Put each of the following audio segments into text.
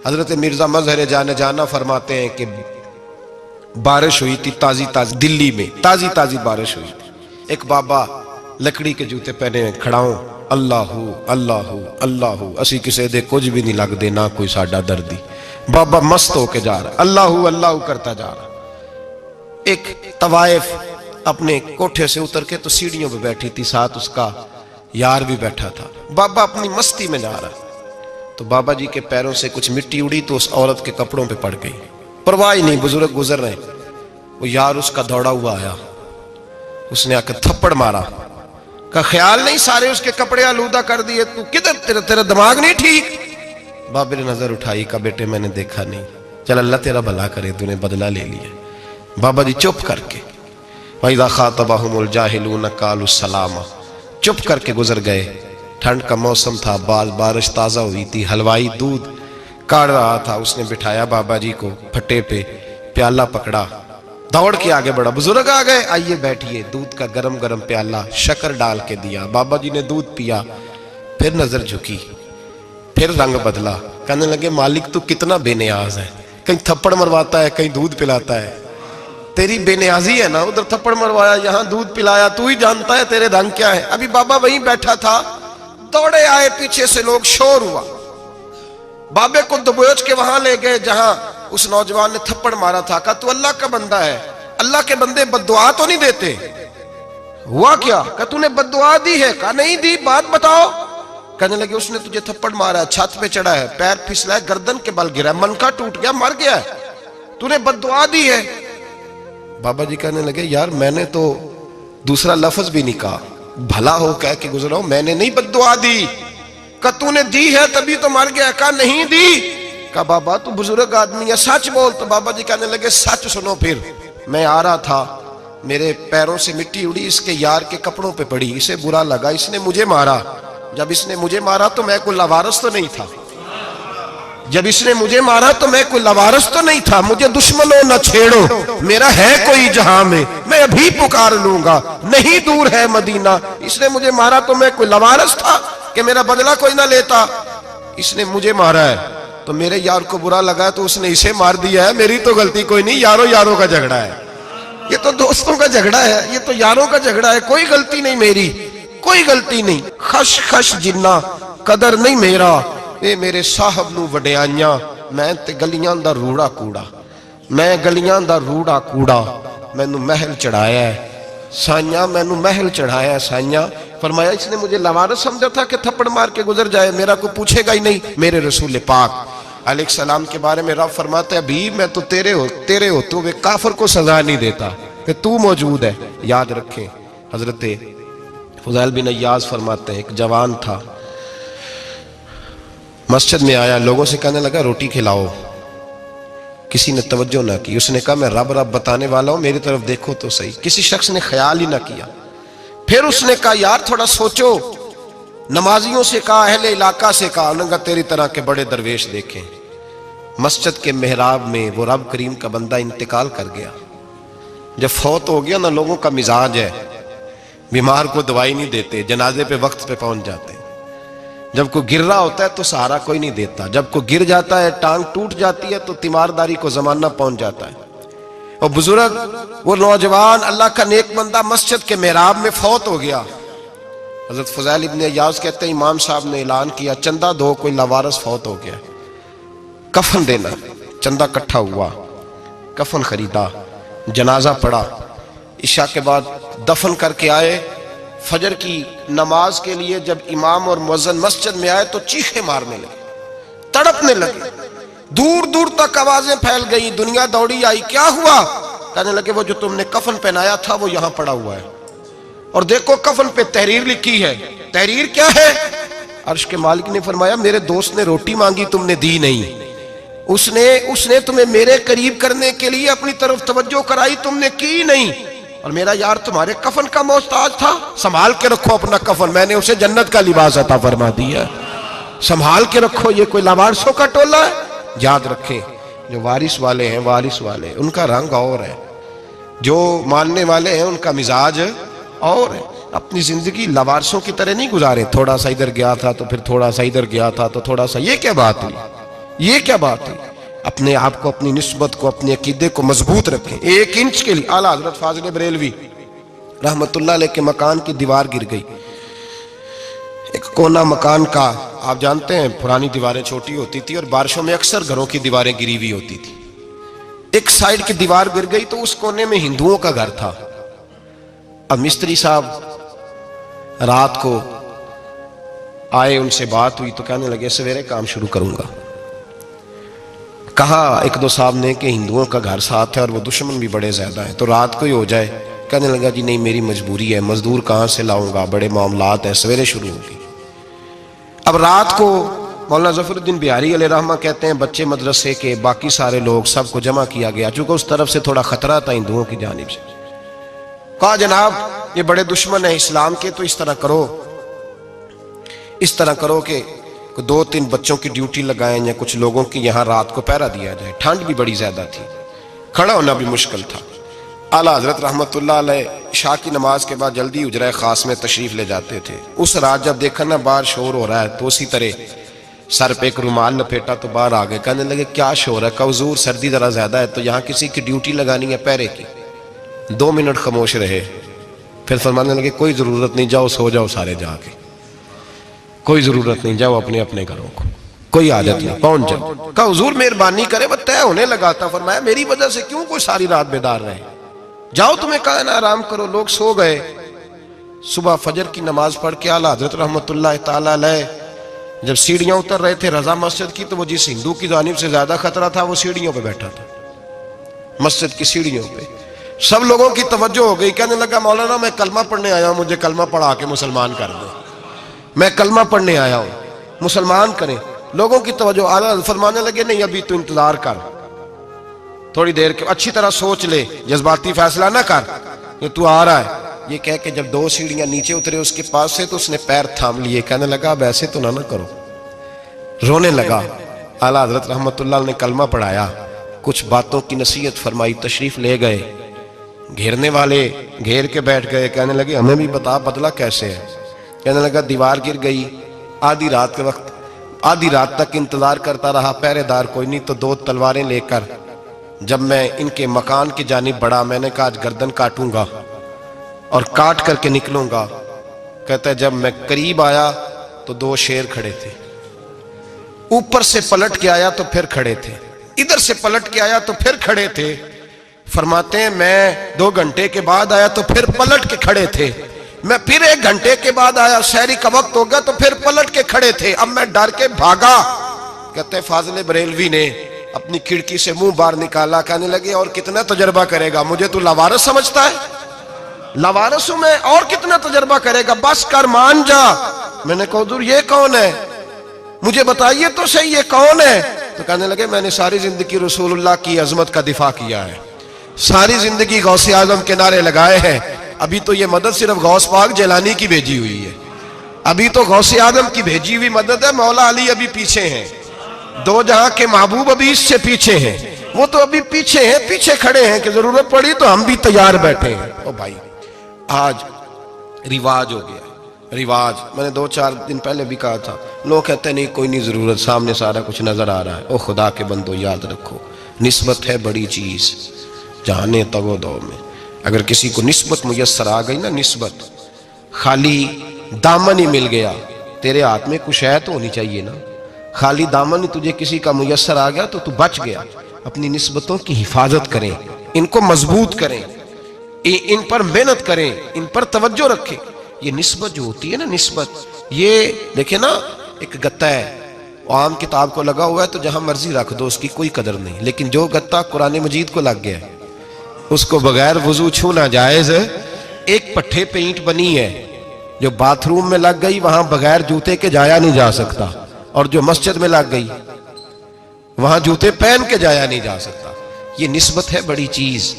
حضرت مرزا مظہر جانے جانا فرماتے ہیں کہ بارش ہوئی تھی تازی تازی، دلی میں تازی تازی بارش ہوئی تھی. ایک بابا لکڑی کے جوتے پہنے کھڑا ہوں، اللہ اللہ اللہ، اسی کسے دے کچھ بھی نہیں لگ دے، نہ کوئی ساڈا دردی. بابا مست ہو کے جا رہا، اللہ اللہ کرتا جا رہا. ایک طوائف اپنے کوٹھے سے اتر کے تو سیڑھیوں پہ بیٹھی تھی، ساتھ اس کا یار بھی بیٹھا تھا. بابا اپنی مستی میں جا رہا تو بابا جی کے پیروں سے کچھ مٹی اڑی تو اس عورت کے کپڑوں پہ پڑ گئی. پرواہ نہیں، بزرگ گزر رہے. وہ یار اس کا دوڑا ہوا آیا، اس نے آ کے تھپڑ مارا، کا خیال نہیں سارے اس کے کپڑے آلودہ کر دیے، تو کدھر تیرا دماغ نہیں ٹھیک؟ بابے نے نظر اٹھائی، کہا بیٹے میں نے دیکھا نہیں، چل اللہ تیرا بھلا کرے، تو نے بدلہ لے لیا. بابا جی چپ کر کے وَإِذَا خَاطَبَهُمُ الْجَاهِلُونَ قَالُوا السَّلَامَ، چپ کر کے گزر گئے. ٹھنڈ کا موسم تھا، بارش تازہ ہوئی تھی، حلوائی دودھ کاڑ رہا تھا. اس نے بٹھایا بابا جی کو پھٹے پہ، پیالہ پکڑا، دوڑ کے آگے بڑھا. بزرگ آ گئے، آئیے بیٹھیے. دودھ کا گرم گرم پیالہ شکر ڈال کے دیا. بابا جی نے دودھ پیا، پھر نظر جھکی، پھر رنگ بدلا. کہنے لگے مالک تو کتنا بے نیاز ہے، کہیں تھپڑ مرواتا ہے، کہیں دودھ پلاتا ہے. تیری بے نیازی ہے نا، ادھر تھپڑ مروایا، یہاں دودھ پلایا، تو ہی جانتا ہے تیرے رنگ کیا ہے. ابھی بابا وہیں بیٹھا تھا، دوڑے آئے پیچھے سے لوگ، شور ہوا. بابے کو دبوچ کے وہاں لے گئے جہاں اس نوجوان نے تھپڑ مارا تھا. کہا تو اللہ کا بندہ ہے، اللہ کے بندے بد دعا تو نہیں دیتے. ہوا کیا؟ کہا تو نے بد دعا دی ہے؟ کہا نہیں دی، بات بتاؤ. کہنے لگے اس نے تجھے تھپڑ مارا ہے، چھت پہ چڑھا ہے، پیر پھسلا ہے، گردن کے بل گرا ہے، منکا ٹوٹ گیا، مر گیا ہے، تو نے بد دعا دی ہے. بابا جی کہنے لگے یار میں نے تو دوسرا لفظ بھی نہیں کہا، بھلا ہو کہہ کے گزرا ہوں، میں نے نہیں بد دعا دی. کہا تو نے دی ہے تبھی تو مر گیا. کہا نہیں دی. کہا بابا تو بزرگ آدمی ہے، سچ بول. تو بابا جی کہنے لگے سچ سنو. پھر میں آ رہا تھا، میرے پیروں سے مٹی اڑی، اس کے یار کے کپڑوں پہ پڑی، اسے برا لگا، اس نے مجھے مارا. جب اس نے مجھے مارا تو میں کوئی لاوارث تو نہیں تھا، جب اس نے مجھے مارا تو میں کوئی لاوارث تو نہیں تھا. مجھے دشمنوں نہ چھیڑو، میرا ہے کوئی جہاں میں ابھی پکار لوں گا، نہیں دور ہے مدینہ. اس نے مجھے مارا تو میں کوئی لاوارث تھا کہ میرا بدلہ کوئی نہ لیتا. اس نے مجھے مارا ہے تو میرے یار کو برا لگا ہے تو اس نے اسے مار دیا ہے، میری تو غلطی کوئی نہیں. یاروں کا جھگڑا ہے، یہ تو دوستوں کا جھگڑا ہے، یہ تو یاروں کا جھگڑا ہے، کوئی غلطی نہیں میری، کوئی غلطی نہیں. خش جنہ قدر نہیں میرا، اے میرے صاحب نو وڈیائیاں، میں تے گلیاں دا روڑا کوڑا، میں گلیاں دا روڑا کوڑا، میں نو محل چڑھایا ہے سائیاں، میں نو محل چڑھایا ہے سائیاں. فرمایا اس نے مجھے لوارث سمجھا تھا کہ تھپڑ مار کے گزر جائے، میرا کوئی پوچھے گا ہی نہیں. میرے رسول پاک علیہ السلام کے بارے میں رب فرماتا ہے ابھی میں تو تیرے ہوتے ہوئے کافر کو سزا نہیں دیتا کہ تو موجود ہے. یاد رکھیں حضرت فضیل بن عیاض فرماتے ہیں ایک جوان تھا، مسجد میں آیا، لوگوں سے کہنے لگا روٹی کھلاؤ. کسی نے توجہ نہ کی. اس نے کہا میں رب بتانے والا ہوں، میری طرف دیکھو تو صحیح. کسی شخص نے خیال ہی نہ کیا. پھر اس نے کہا یار تھوڑا سوچو. نمازیوں سے کہا، اہل علاقہ سے کہا، انہوں نے کہا تیری طرح کے بڑے درویش دیکھیں. مسجد کے محراب میں وہ رب کریم کا بندہ انتقال کر گیا. جب فوت ہو گیا نا، لوگوں کا مزاج ہے، بیمار کو دوائی نہیں دیتے، جنازے پہ وقت پہ پہنچ جاتے. جب کوئی گر رہا ہوتا ہے تو سہارا کوئی نہیں دیتا، جب کوئی گر جاتا ہے، ٹانگ ٹوٹ جاتی ہے تو تیمارداری کو زمانہ پہنچ جاتا ہے. اور بزرگ وہ نوجوان اللہ کا نیک بندہ مسجد کے محراب میں فوت ہو گیا. حضرت فضیل ابن عیاض کہتے ہیں امام صاحب نے اعلان کیا چندہ دو، کوئی لاوارث فوت ہو گیا، کفن دینا. چندہ کٹھا ہوا، کفن خریدا، جنازہ پڑا. عشاء کے بعد دفن کر کے آئے. فجر کی نماز کے لیے جب امام اور مؤذن مسجد میں آئے تو چیخیں مارنے لگے، تڑپنے لگے، دور دور تک آوازیں پھیل گئی. دنیا دوڑی آئی، کیا ہوا؟ کہنے لگے وہ جو تم نے کفن پہنایا تھا وہ یہاں پڑا ہوا ہے، اور دیکھو کفن پہ تحریر لکھی ہے. تحریر کیا ہے؟ عرش کے مالک نے فرمایا میرے دوست نے روٹی مانگی، تم نے دی نہیں. اس نے تمہیں میرے قریب کرنے کے لیے اپنی طرف توجہ کرائی، تم نے کی نہیں. اور میرا یار تمہارے کفن کا محتاج تھا، سنبھال کے رکھو اپنا کفن، میں نے اسے جنت کا لباس عطا فرما دیا، سنبھال کے رکھو. یہ کوئی لاوارثوں کا ٹولہ ہے؟ یاد رکھیں جو وارث والے ہیں، وارث والے ان کا رنگ اور ہے، جو ماننے والے ہیں ان کا مزاج اور ہے. اپنی زندگی لاوارثوں کی طرح نہیں گزارے، تھوڑا سا ادھر گیا تھا تو پھر تھوڑا سا ادھر گیا تھا تو تھوڑا سا. یہ کیا بات ہوئی؟ یہ کیا بات ہے؟ اپنے آپ کو، اپنی نسبت کو، اپنے عقیدے کو مضبوط رکھیں. 1 انچ کے لیے اعلیٰ حضرت فاضل بریلوی رحمت اللہ علیہ کے مکان کی دیوار گر گئی. ایک کونا مکان کا، آپ جانتے ہیں پرانی دیواریں چھوٹی ہوتی تھی اور بارشوں میں اکثر گھروں کی دیواریں گری ہوئی ہوتی تھی. ایک سائیڈ کی دیوار گر گئی تو اس کونے میں ہندوؤں کا گھر تھا. اب مستری صاحب رات کو آئے، ان سے بات ہوئی تو کہنے لگے سویرے کام شروع کروں گا. کہا 1-2 صاحب نے کہ ہندوؤں کا گھر ساتھ ہے اور وہ دشمن بھی بڑے زیادہ ہیں، تو رات کو ہی ہو جائے. کہنے لگا جی نہیں، میری مجبوری ہے، مزدور کہاں سے لاؤں گا، بڑے معاملات ہیں، سویرے شروع ہوگی. اب رات کو مولانا ظفر الدین بہاری علیہ رحمہ کہتے ہیں بچے مدرسے کے، باقی سارے لوگ، سب کو جمع کیا گیا، چونکہ اس طرف سے تھوڑا خطرہ تھا ہندوؤں کی جانب سے. کہا جناب یہ بڑے دشمن ہیں اسلام کے، تو اس طرح کرو کہ 2-3 بچوں کی ڈیوٹی لگائیں یا کچھ لوگوں کی یہاں رات کو پہرا دیا جائے. ٹھنڈ بھی بڑی زیادہ تھی، کھڑا ہونا بھی مشکل تھا. اعلیٰ حضرت رحمت اللہ علیہ عشاء کی نماز کے بعد جلدی حجرہ خاص میں تشریف لے جاتے تھے. اس رات جب دیکھا نا باہر شور ہو رہا ہے تو اسی طرح سر پہ ایک رومال لپیٹا تو باہر آ گئے. کہنے لگے کیا شور ہے؟ کہا حضور سردی ذرا زیادہ ہے تو یہاں کسی کی ڈیوٹی لگانی ہے پہرے کی. 2 منٹ خاموش رہے، پھر فرمانے لگے کوئی ضرورت نہیں، جاؤ سو جاؤ سارے جا کے، کوئی ضرورت نہیں، جاؤ اپنے اپنے گھروں کو، کوئی عادت نہیں، پہنچ جاؤ. کہا حضور مہربانی کرے، وہ طے ہونے لگا تھا. فرمایا میری وجہ سے کیوں کوئی ساری رات بیدار رہے، جاؤ تمہیں کہا نا آرام کرو. لوگ سو گئے. صبح فجر کی نماز پڑھ کے اعلیٰ حضرت رحمت اللہ تعالیٰ علیہ جب سیڑھیاں اتر رہے تھے رضا مسجد کی، تو وہ جس ہندو کی جانب سے زیادہ خطرہ تھا وہ سیڑھیوں پہ بیٹھا تھا، مسجد کی سیڑھیوں پہ. سب لوگوں کی توجہ ہو گئی. کہنے لگا مولانا میں کلمہ پڑھنے آیا ہوں، مجھے کلمہ پڑھا کے مسلمان کر دو، میں کلمہ پڑھنے آیا ہوں، مسلمان کریں. لوگوں کی توجہ. اعلیٰ فرمانے لگے نہیں ابھی تو انتظار کر، تھوڑی دیر کے اچھی طرح سوچ لے، جذباتی فیصلہ نہ کر، یہ تو آ رہا ہے. یہ کہہ کے جب 2 سیڑھیاں نیچے اترے اس کے پاس سے تو اس نے پیر تھام لیے. کہنے لگا اب ایسے تو نہ کرو، رونے لگا. اعلیٰ حضرت رحمت اللہ نے کلمہ پڑھایا، کچھ باتوں کی نصیحت فرمائی، تشریف لے گئے. گھیرنے والے گھیر کے بیٹھ گئے. کہنے لگے ہمیں بھی بتا بدلہ کیسے ہے. کہنے لگا دیوار گر گئی، آدھی رات کے وقت، آدھی رات تک انتظار کرتا رہا، پہرے دار کوئی نہیں، تو 2 تلواریں لے کر جب میں ان کے مکان کی جانب بڑھا، میں نے کہا آج گردن کاٹوں گا اور کاٹ کر کے نکلوں گا. کہتا ہے جب میں قریب آیا تو 2 شیر کھڑے تھے، اوپر سے پلٹ کے آیا تو پھر کھڑے تھے، ادھر سے پلٹ کے آیا تو پھر کھڑے تھے. فرماتے ہیں میں 2 گھنٹے کے بعد آیا تو پھر پلٹ کے کھڑے تھے، میں پھر 1 گھنٹے کے بعد آیا، سحری کا وقت ہو گیا تو پھر پلٹ کے کھڑے تھے. اب میں ڈر کے بھاگا. کہتے ہیں فاضل بریلوی نے اپنی کھڑکی سے منہ باہر نکالا. کہنے لگے اور کتنا تجربہ کرے گا، مجھے تو لاوارث سمجھتا ہے، لاوارث ہوں میں، اور کتنا تجربہ کرے گا، بس کر مان جا. میں نے کہا حضور یہ کون ہے، مجھے بتائیے تو صحیح یہ کون ہے. تو کہنے لگے میں نے ساری زندگی رسول اللہ کی عظمت کا دفاع کیا ہے، ساری زندگی غوث اعظم کے نعرے لگائے ہیں. ابھی تو یہ مدد صرف غوث پاک جیلانی کی بھیجی ہوئی ہے، ابھی تو غوث اعظم کی بھیجی ہوئی مدد ہے. مولا علی ابھی پیچھے ہیں، 2 جہاں کے محبوب ابھی اس سے پیچھے ہیں، وہ تو ابھی پیچھے ہیں، پیچھے کھڑے ہیں کہ ضرورت پڑی تو ہم بھی تیار بیٹھے ہیں. او بھائی آج رواج ہو گیا، رواج. میں نے 2-4 دن پہلے بھی کہا تھا، لوگ کہتے ہیں نہیں کوئی نہیں ضرورت، سامنے سارا کچھ نظر آ رہا ہے. او خدا کے بندو یاد رکھو، نسبت ہے بڑی چیز، جانے تگو دو میں. اگر کسی کو نسبت میسر آ گئی نا، نسبت، خالی دامن ہی مل گیا، تیرے ہاتھ میں کچھ ہے تو ہونی چاہیے نا. خالی دامن ہی تجھے کسی کا میسر آ گیا تو بچ گیا. اپنی نسبتوں کی حفاظت کریں، ان کو مضبوط کریں، ان پر محنت کریں، ان پر توجہ رکھیں. یہ نسبت جو ہوتی ہے نا، نسبت، یہ دیکھیں نا ایک گتا ہے، عام کتاب کو لگا ہوا ہے تو جہاں مرضی رکھ دو، اس کی کوئی قدر نہیں. لیکن جو گتا قرآن مجید کو لگ گیا ہے اس کو بغیر وضو چھونا جائز ہے. ایک پٹھے پہ اینٹ بنی ہے، جو باتھ روم میں لگ گئی وہاں بغیر جوتے کے جایا نہیں جا سکتا، اور جو مسجد میں لگ گئی وہاں جوتے پہن کے جایا نہیں جا سکتا. یہ نسبت ہے بڑی چیز.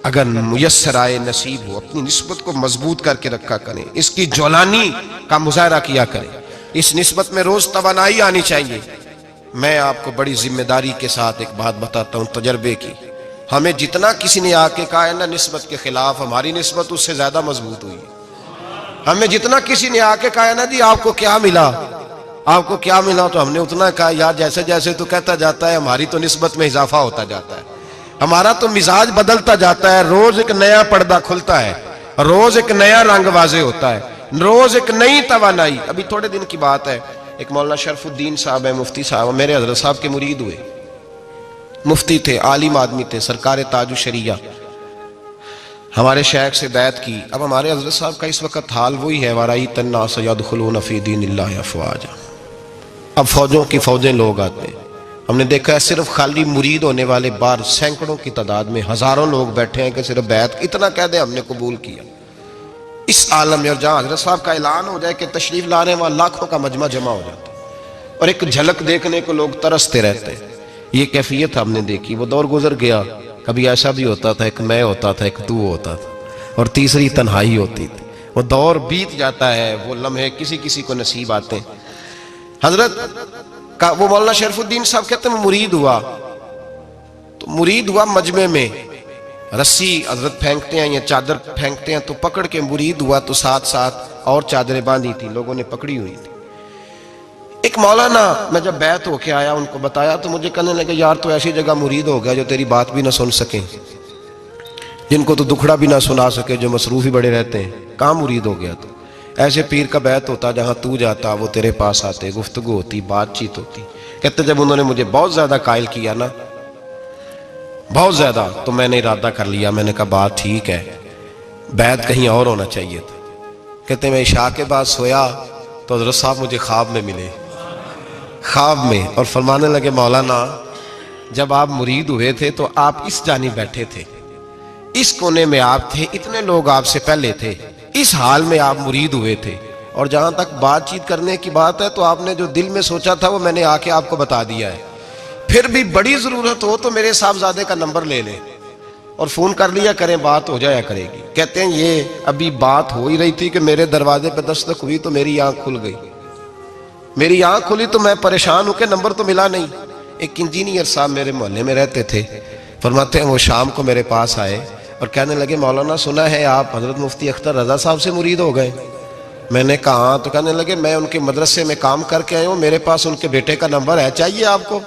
اگر میسر آئے، نصیب ہو، اپنی نسبت کو مضبوط کر کے رکھا کریں، اس کی جولانی کا مظاہرہ کیا کریں. اس نسبت میں روز توانائی آنی چاہیے. میں آپ کو بڑی ذمہ داری کے ساتھ ایک بات بتاتا ہوں تجربے کی. ہمیں جتنا کسی نے آ کے کہا ہے نا نسبت کے خلاف، ہماری نسبت اس سے زیادہ مضبوط ہوئی. ہمیں جتنا کسی نے آ کے کہا ہے نا جی آپ کو کیا ملا، آپ کو کیا ملا؟ تو ہم نے اتنا کہا یار جیسے جیسے تو کہتا جاتا ہے ہماری تو نسبت میں اضافہ ہوتا جاتا ہے، ہمارا تو مزاج بدلتا جاتا ہے، روز ایک نیا پردہ کھلتا ہے، روز ایک نیا رنگ واضح ہوتا ہے، روز ایک نئی توانائی۔ ابھی تھوڑے دن کی بات ہے، ایک مولانا شرف الدین صاحب ہے، مفتی صاحب، میرے حضرت صاحب کے مرید ہوئے، مفتی تھے، عالم آدمی تھے، سرکار تاج الشریعہ، ہمارے شیخ سے بیعت کی۔ اب ہمارے حضرت صاحب کا اس وقت حال وہی ہے، وَرَأَيْتَ النَّاسَ يَدْخُلُونَ فِي دِينِ اللَّهِ أَفْوَاجًا، اب فوجوں کی فوجیں لوگ آتے ہیں۔ ہم نے دیکھا ہے صرف خالی مرید ہونے والے بار سینکڑوں کی تعداد میں ہزاروں لوگ بیٹھے ہیں کہ صرف بیعت اتنا کہہ دیں ہم نے قبول کیا۔ اس عالم میں اور جہاں حضرت صاحب کا اعلان ہو جائے کہ تشریف لا رہے ہیں وہاں لاکھوں کا مجمع جمع ہو جاتا ہے اور ایک جھلک دیکھنے کو لوگ ترستے رہتے ہیں۔ یہ کیفیت ہم نے دیکھی، وہ دور گزر گیا، کبھی ایسا بھی ہوتا تھا ایک میں ہوتا تھا، ایک تو ہوتا تھا، اور تیسری تنہائی ہوتی تھی۔ وہ دور بیت جاتا ہے، وہ لمحے کسی کسی کو نصیب آتے ہیں۔ حضرت کا وہ مولانا شرف الدین صاحب کہتے ہیں مرید ہوا، تو مرید ہوا مجمع میں، رسی حضرت پھینکتے ہیں یا چادر پھینکتے ہیں تو پکڑ کے مرید ہوا، تو ساتھ ساتھ اور چادریں باندھی تھی، لوگوں نے پکڑی ہوئی تھی۔ ایک مولانا، میں جب بیعت ہو کے آیا ان کو بتایا تو مجھے کہنے لگے یار تو ایسی جگہ مرید ہو گیا جو تیری بات بھی نہ سن سکیں، جن کو تو دکھڑا بھی نہ سنا سکے، جو مصروف ہی بڑے رہتے ہیں، کہاں مرید ہو گیا تو؟ ایسے پیر کا بیعت ہوتا جہاں تو جاتا وہ تیرے پاس آتے، گفتگو ہوتی، بات چیت ہوتی۔ کہتے جب انہوں نے مجھے بہت زیادہ قائل کیا نا، بہت زیادہ، تو میں نے ارادہ کر لیا، میں نے کہا بات ٹھیک ہے، بیعت کہیں اور ہونا چاہیے تھا۔ کہتے میں عشاء کے بعد سویا تو حضرت صاحب مجھے خواب میں ملے، خواب میں، اور فرمانے لگے مولانا جب آپ مرید ہوئے تھے تو آپ اس جانب بیٹھے تھے، اس کونے میں آپ تھے، اتنے لوگ آپ سے پہلے تھے، اس حال میں آپ مرید ہوئے تھے، اور جہاں تک بات چیت کرنے کی بات ہے تو آپ نے جو دل میں سوچا تھا وہ میں نے آ کے آپ کو بتا دیا ہے، پھر بھی بڑی ضرورت ہو تو میرے صاحبزادے کا نمبر لے لیں اور فون کر لیا کریں، بات ہو جایا کرے گی۔ کہتے ہیں یہ ابھی بات ہو ہی رہی تھی کہ میرے دروازے پہ دستک ہوئی تو میری آنکھ کھل گئی، میری آنکھ کھلی تو میں پریشان ہوں کہ نمبر تو ملا نہیں۔ ایک انجینئر صاحب میرے محلے میں رہتے تھے، فرماتے ہیں وہ شام کو میرے پاس آئے اور کہنے لگے مولانا سنا ہے آپ حضرت مفتی اختر رضا صاحب سے مرید ہو گئے؟ میں نے کہا ہاں، تو کہنے لگے میں ان کے مدرسے میں کام کر کے آئے ہوں، میرے پاس ان کے بیٹے کا نمبر ہے، چاہیے آپ کو؟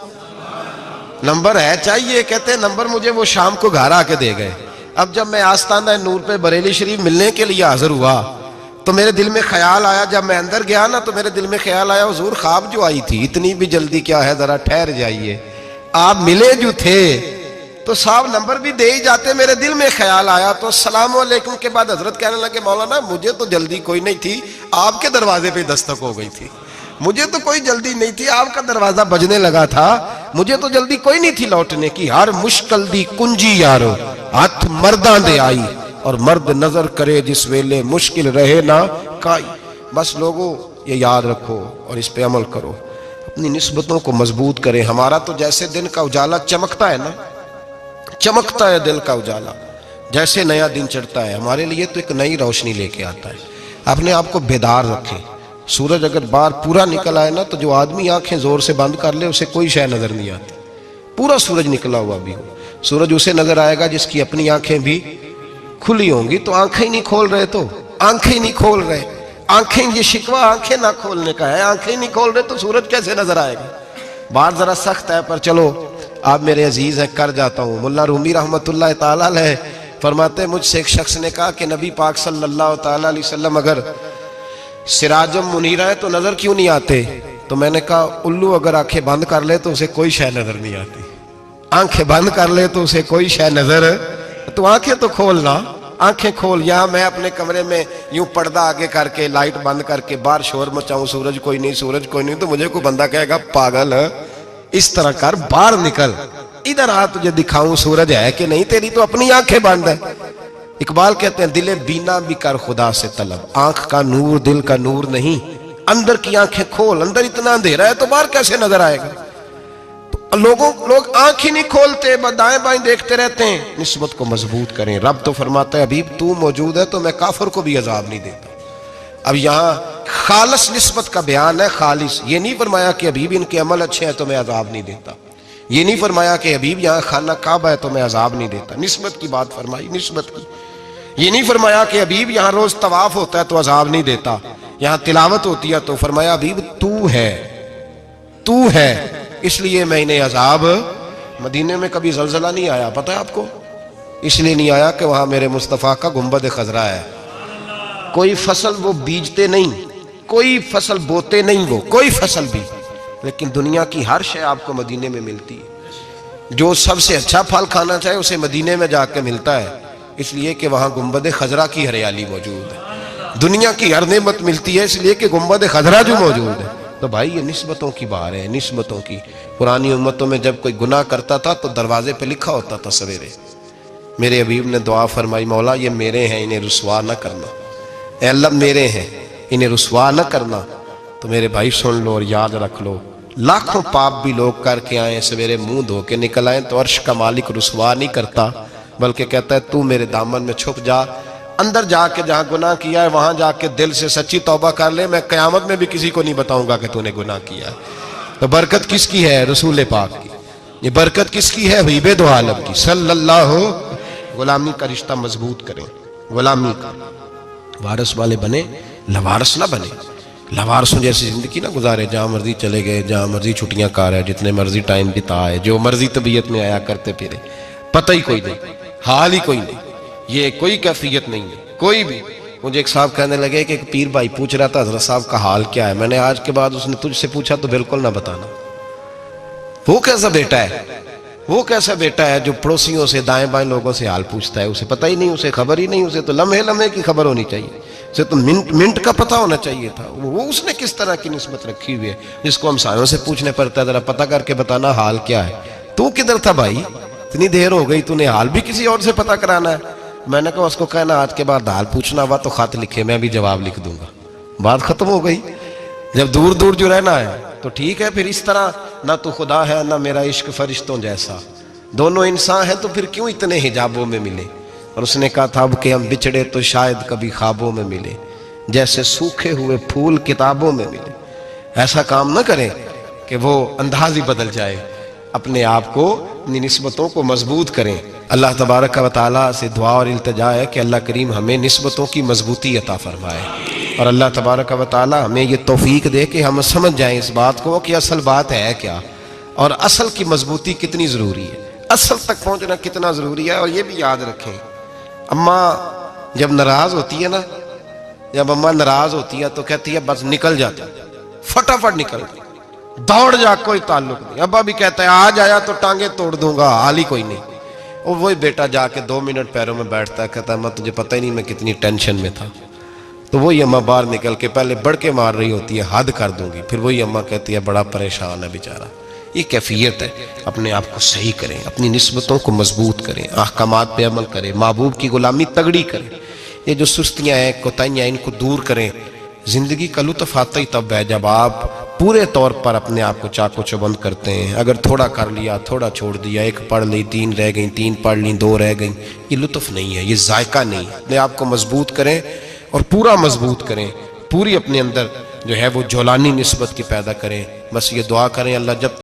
نمبر ہے چاہیے؟ کہتے ہیں نمبر مجھے وہ شام کو گھر آ کے دے گئے۔ اب جب میں آستانہ نور پہ بریلی شریف ملنے کے لیے حاضر ہوا تو میرے دل میں خیال آیا، جب میں اندر گیا نا تو میرے دل میں خیال آیا حضور خواب جو آئی تھی اتنی بھی جلدی کیا ہے، ذرا ٹھہر جائیے، آپ ملے جو تھے تو صاحب نمبر بھی دے ہی جاتے۔ میرے دل میں خیال آیا تو السلام علیکم کے بعد حضرت کہنے لگے مولانا مجھے تو جلدی کوئی نہیں تھی، آپ کے دروازے پہ دستک ہو گئی تھی، مجھے تو کوئی جلدی نہیں تھی، آپ کا دروازہ بجنے لگا تھا، مجھے تو جلدی کوئی نہیں تھی لوٹنے کی۔ ہر مشکل دی کنجی یارو ہاتھ مرداں دے آئی، اور مرد نظر کرے جس ویلے مشکل رہے نہ کائی۔ بس لوگوں یہ یاد رکھو اور اس پہ عمل کرو، اپنی نسبتوں کو مضبوط کریں۔ ہمارا تو جیسے دن کا اجالا چمکتا ہے نا، چمکتا ہے دل کا اجالا، جیسے نیا دن چڑھتا ہے ہمارے لیے تو ایک نئی روشنی لے کے آتا ہے۔ اپنے آپ کو بیدار رکھیں۔ سورج اگر باہر پورا نکل آئے نا تو جو آدمی آنکھیں زور سے بند کر لے اسے کوئی شے نظر نہیں آتی، پورا سورج نکلا ہوا بھی ہو، سورج اسے نظر آئے گا جس کی اپنی آنکھیں بھی کھلی ہوں گی۔ تو آنکھیں نہیں کھول رہے، تو آنکھیں نہیں کھول رہے، آنکھیں، یہ شکوہ آنکھیں نہ کھولنے کا ہے، آنکھیں نہیں کھول رہے تو سورج کیسے نظر آئے گا؟ بات ذرا سخت ہے پر چلو آپ میرے عزیز ہیں کر جاتا ہوں۔ ملا رومی رحمت اللہ تعالیٰ علیہ فرماتے ہیں مجھ سے ایک شخص نے کہا کہ نبی پاک صلی اللہ تعالیٰ علیہ وسلم اگر سراجم منیرہ ہے تو نظر کیوں نہیں آتے؟ تو میں نے کہا الو اگر آنکھیں بند کر لے تو اسے کوئی شے نظر نہیں آتی، آنکھیں بند کر لے تو اسے کوئی شے نظر، تو آنکھیں تو کھولنا، آنکھیں کھول۔ یہاں میں اپنے کمرے میں یوں پردہ آگے کر کے لائٹ بند کر کے باہر شور مچاؤں، سورج کوئی نہیں، سورج کوئی نہیں، تو مجھے کوئی بندہ کہے گا پاگل اس طرح کر، باہر نکل، ادھر آ تجھے دکھاؤں سورج ہے کہ نہیں، تیری تو اپنی آنکھیں بند ہے۔ اقبال کہتے ہیں دل بینا بھی کر خدا سے طلب، آنکھ کا نور دل کا نور نہیں، اندر کی آنکھیں کھول، اندر اتنا اندھیرا ہے تو باہر کیسے نظر آئے گا؟ تو لوگ آنکھ ہی نہیں کھولتے، دائیں بائیں دیکھتے رہتے ہیں۔ نسبت کو مضبوط کریں۔ رب تو فرماتا ہے حبیب تو موجود ہے تو میں کافر کو بھی عذاب نہیں دیتا۔ اب یہاں خالص نسبت کا بیان ہے، خالص، یہ نہیں فرمایا کہ حبیب ان کے عمل اچھے ہیں تو میں عذاب نہیں دیتا، یہ نہیں فرمایا کہ حبیب یہاں خانہ کعبہ ہے تو میں عذاب نہیں دیتا، نسبت کی بات فرمائی، نسبت کی۔ یہ نہیں فرمایا کہ حبیب یہاں روز طواف ہوتا ہے تو عذاب نہیں دیتا، یہاں تلاوت ہوتی ہے تو فرمایا حبیب تو ہے، اس لیے میں انہیں عذاب. مدینے میں کبھی زلزلہ نہیں آیا، پتہ ہے آپ کو؟ اس لیے نہیں آیا کہ وہاں میرے مصطفیٰ کا گنبد خضرا ہے. کوئی فصل وہ بیجتے نہیں، کوئی فصل بوتے نہیں، وہ کوئی فصل بھی، لیکن دنیا کی ہر شے آپ کو مدینے میں ملتی ہے. جو سب سے اچھا پھل کھانا چاہے اسے مدینے میں جا کے ملتا ہے، اس لیے کہ وہاں گنبد خضرا کی ہریالی موجود ہے. دنیا کی ہر نعمت ملتی ہے اس لیے کہ گنبد خضرا جو موجود ہے. تو بھائی یہ نسبتوں کی بات ہے، نسبتوں کی. پرانی امتوں میں جب کوئی گناہ کرتا تھا تو دروازے پہ لکھا ہوتا تھا سویرے. میرے حبیب نے دعا فرمائی، مولا یہ میرے ہیں انہیں رسوا نہ کرنا. اے اللہ میرے ہیں انہیں رسوا نہ کرنا. تو میرے بھائی سن لو اور یاد رکھ لو، لاکھوں پاپ بھی لوگ کر کے آئیں، سویرے منہ دھو کے نکل آئیں تو عرش کا مالک رسوا نہیں کرتا، بلکہ کہتا ہے تو میرے دامن میں چھپ جا. اندر جا کے جہاں گناہ کیا ہے وہاں جا کے دل سے سچی توبہ کر لے، میں قیامت میں بھی کسی کو نہیں بتاؤں گا کہ تو نے گناہ کیا ہے. تو برکت کس کی ہے؟ رسول پاک کی. یہ برکت کس کی ہے؟ حبیب دو عالم کی صلی اللہ. غلامی کا رشتہ مضبوط کریں، غلامی کا. وارث والے بنے، لوارث نہ بنے. لوارثوں جیسی زندگی نہ گزارے، جہاں مرضی چلے گئے، جہاں مرضی چھٹیاں کار ہے، جتنے مرضی ٹائم بتائے، جو مرضی طبیعت میں آیا کرتے پھرے، پتہ ہی کوئی نہیں، حال ہی کوئی نہیں. یہ کوئی کیفیت نہیں ہے کوئی بھی. مجھے ایک صاحب کہنے لگے کہ ایک پیر بھائی پوچھ رہا تھا حضرت صاحب کا حال کیا ہے. میں نے آج کے بعد اس نے تجھ سے پوچھا تو بالکل نہ بتانا. وہ کیسا بیٹا ہے، وہ کیسا بیٹا ہے جو پڑوسیوں سے دائیں بائیں لوگوں سے حال پوچھتا ہے؟ اسے پتہ ہی نہیں، اسے خبر ہی نہیں. اسے تو لمحے لمحے کی خبر ہونی چاہیے، اسے تو منٹ کا پتہ ہونا چاہیے تھا. وہ اس نے کس طرح کی نسبت رکھی ہوئی ہے جس کو ہم سایوں سے پوچھنے پڑتا ہے ذرا پتہ کر کے بتانا حال کیا ہے. تو کدھر تھا بھائی؟ اتنی دیر ہو گئی، تو نے حال بھی کسی اور سے پتہ کرانا ہے. میں نے کہا اس کو کہنا آج کے بعد حال پوچھنا ہوا تو خط لکھے، میں بھی جواب لکھ دوں گا. بات ختم ہو گئی. جب دور دور جو رہنا ہے تو ٹھیک ہے، پھر اس طرح نہ تو خدا ہے نہ میرا عشق فرشتوں جیسا، دونوں انسان ہیں تو پھر کیوں اتنے حجابوں میں ملے. اور اس نے کہا تھا اب کہ ہم بچھڑے تو شاید کبھی خوابوں میں ملے، جیسے سوکھے ہوئے پھول کتابوں میں ملے. ایسا کام نہ کریں کہ وہ انداز ہی بدل جائے. اپنے آپ کو، اپنی نسبتوں کو مضبوط کریں. اللہ تبارک و تعالیٰ سے دعا اور التجا ہے کہ اللہ کریم ہمیں نسبتوں کی مضبوطی عطا فرمائے، اور اللہ تبارک و تعالیٰ ہمیں یہ توفیق دے کہ ہم سمجھ جائیں اس بات کو کہ اصل بات ہے کیا، اور اصل کی مضبوطی کتنی ضروری ہے، اصل تک پہنچنا کتنا ضروری ہے. اور یہ بھی یاد رکھیں، اماں جب ناراض ہوتی ہے نا، جب اماں ناراض ہوتی ہے تو کہتی ہے بس نکل جاتی، فٹافٹ نکل گئی، دوڑ جا، کوئی تعلق نہیں. ابا بھی کہتا ہے آج آیا تو ٹانگیں توڑ دوں گا، حال ہی کوئی نہیں. اور وہی بیٹا جا کے 2 منٹ پیروں میں بیٹھتا ہے، کہتا ہے اماں تجھے پتہ ہی نہیں میں کتنی ٹینشن میں تھا. تو وہی اماں باہر نکل کے پہلے بڑھ کے مار رہی ہوتی ہے حد کر دوں گی، پھر وہی اماں کہتی ہے بڑا پریشان ہے بیچارہ. یہ کیفیت ہے. اپنے آپ کو صحیح کریں، اپنی نسبتوں کو مضبوط کریں، احکامات پہ عمل کریں، محبوب کی غلامی تگڑی کریں. یہ جو سستیاں ہیں، کوتاہیاں، ان کو دور کریں. زندگی کا لطف آتا ہی تب ہے جب آپ پورے طور پر اپنے آپ کو چاق و چوبند کرتے ہیں. اگر تھوڑا کر لیا، تھوڑا چھوڑ دیا، 1 پڑھ لی 3 رہ گئیں، 3 پڑھ لیں 2 رہ گئیں، یہ لطف نہیں ہے، یہ ذائقہ نہیں. اپنے آپ کو مضبوط کریں اور پورا مضبوط کریں، پوری اپنے اندر جو ہے وہ جولانی نسبت کی پیدا کریں. بس یہ دعا کریں اللہ جب